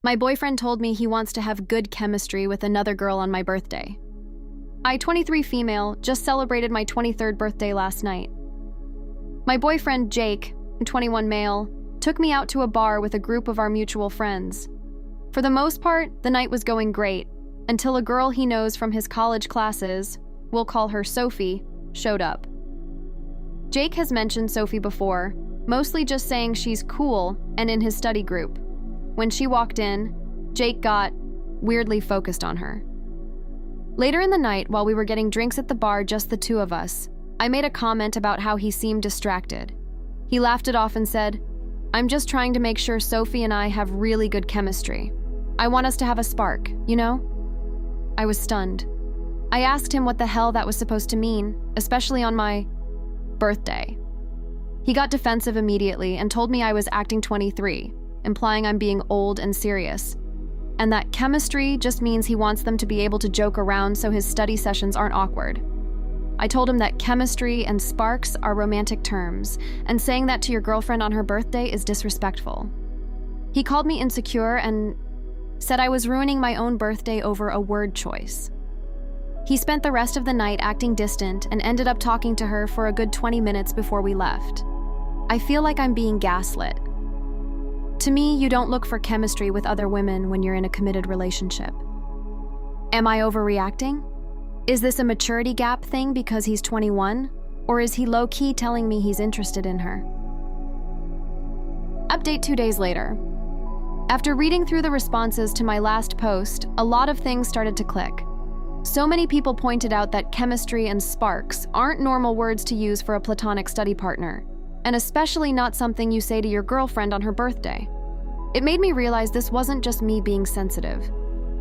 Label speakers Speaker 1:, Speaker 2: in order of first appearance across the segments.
Speaker 1: My boyfriend told me he wants to have good chemistry with another girl on my birthday. I, 23 female, just celebrated my 23rd birthday last night. My boyfriend, Jake, 21 male, took me out to a bar with a group of our mutual friends. For the most part, the night was going great, until a girl he knows from his college classes, we'll call her Sophie, showed up. Jake has mentioned Sophie before, mostly just saying she's cool and in his study group. When she walked in, Jake got weirdly focused on her. Later in the night, while we were getting drinks at the bar, just the two of us, I made a comment about how he seemed distracted. He laughed it off and said, "I'm just trying to make sure Sophie and I have really good chemistry. I want us to have a spark, you know?" I was stunned. I asked him what the hell that was supposed to mean, especially on my birthday. He got defensive immediately and told me I was acting 23, implying I'm being old and serious, and that chemistry just means he wants them to be able to joke around so his study sessions aren't awkward. I told him that chemistry and sparks are romantic terms, and saying that to your girlfriend on her birthday is disrespectful. He called me insecure and said I was ruining my own birthday over a word choice. He spent the rest of the night acting distant and ended up talking to her for a good 20 minutes before we left. I feel like I'm being gaslit. To me, you don't look for chemistry with other women when you're in a committed relationship. Am I overreacting? Is this a maturity gap thing because he's 21? Or is he low-key telling me he's interested in her? Update 2 days later. After reading through the responses to my last post, a lot of things started to click. So many people pointed out that chemistry and sparks aren't normal words to use for a platonic study partner, and especially not something you say to your girlfriend on her birthday. It made me realize this wasn't just me being sensitive.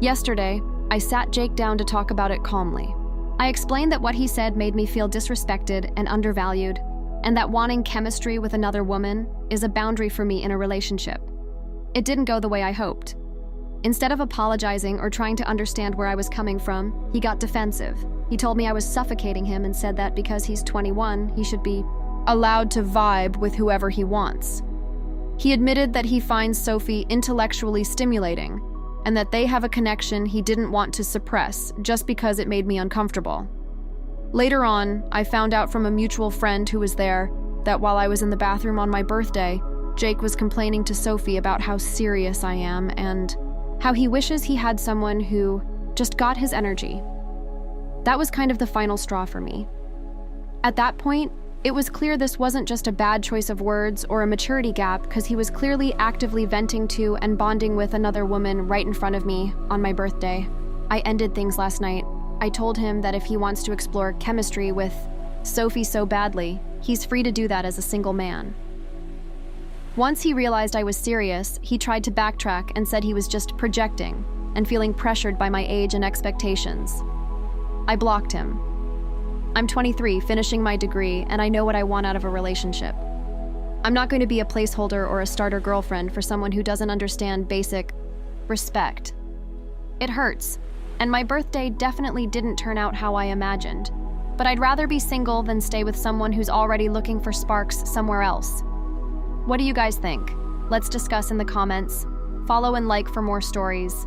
Speaker 1: Yesterday, I sat Jake down to talk about it calmly. I explained that what he said made me feel disrespected and undervalued, and that wanting chemistry with another woman is a boundary for me in a relationship. It didn't go the way I hoped. Instead of apologizing or trying to understand where I was coming from, he got defensive. He told me I was suffocating him and said that because he's 21, he should be allowed to vibe with whoever he wants. He admitted that he finds Sophie intellectually stimulating, and that they have a connection he didn't want to suppress just because it made me uncomfortable. Later on, I found out from a mutual friend who was there that while I was in the bathroom on my birthday, Jake was complaining to Sophie about how serious I am and how he wishes he had someone who just got his energy. That was kind of the final straw for me. At that point, it was clear this wasn't just a bad choice of words or a maturity gap because he was clearly actively venting to and bonding with another woman right in front of me on my birthday. I ended things last night. I told him that if he wants to explore chemistry with Sophie so badly, he's free to do that as a single man. Once he realized I was serious, he tried to backtrack and said he was just projecting and feeling pressured by my age and expectations. I blocked him. I'm 23, finishing my degree, and I know what I want out of a relationship. I'm not going to be a placeholder or a starter girlfriend for someone who doesn't understand basic respect. It hurts, and my birthday definitely didn't turn out how I imagined, but I'd rather be single than stay with someone who's already looking for sparks somewhere else. What do you guys think? Let's discuss in the comments. Follow and like for more stories.